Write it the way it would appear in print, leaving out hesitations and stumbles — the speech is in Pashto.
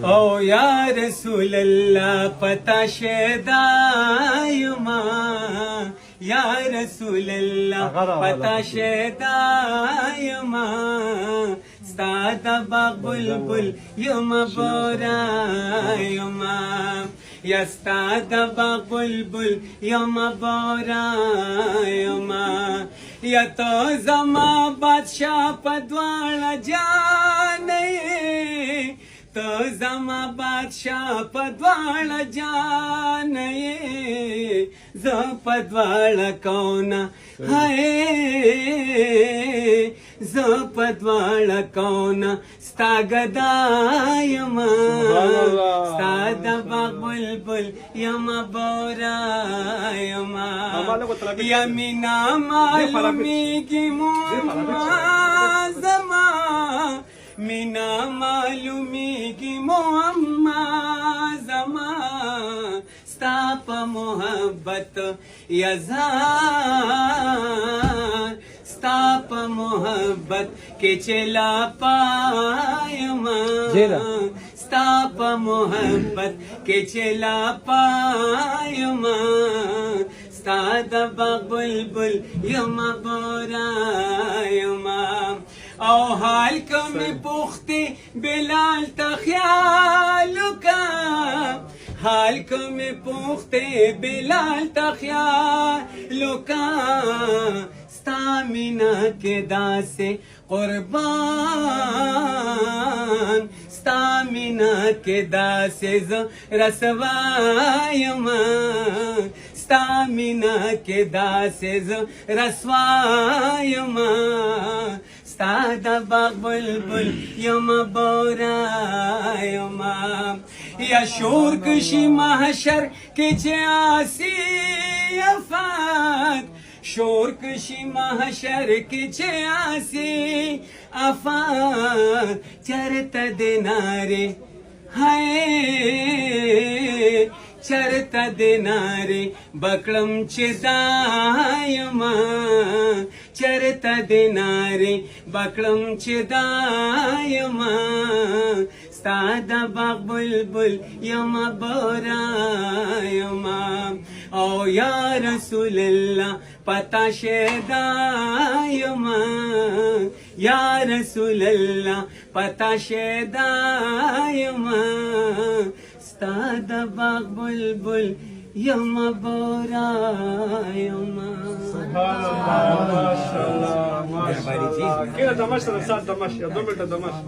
او یا رسول الله پتا شیدایما یا رسول الله پتا شیدایما ستا د باغ بلبل یم بورایما یا ستا د باغ بلبل یم بورایما یا تو زما بادشاہ په دواړه جانې تو زما بادشاہ په دواړه جانې زه په دواړه کونه هی زه په دواړه کونه ستا ګدا یم ستا د باغ بلبل یم بورایما یا مینا معلومیږي مما زما مینا معلومیږي مما زما ستا په محبت یزار ستا په محبت کې چلا پایما ستا په محبت کې چلا پایما ستا د باغ بلبل یم بورایما او حال کمی پختی بلال تا خیالو کا حال کمی پختی بلال تا خیالو کا ستا مینا کے داسے قربان ستا مینا کے داسے رسوایما ستا مینا کے داسے رسوایما ستا د باغ بلبل یم بورایما یا شور کشی محشر کې چې آسی افات شور کشی محشر کې چې آسی افات چرته دیناره هاي چرته دیناره بکړم چې دایما چرته دیناره بکړم چې دایما ستا د باغ بلبل یم بورایما او یا رسول الله پتا شیدایما یا رسول الله پتا شیدایما ستا د باغ بلبل یم بورایما سبحان الله ماشاءالله ماشاءالله کله دمشق سره سات دمشق 2 منټه دمشق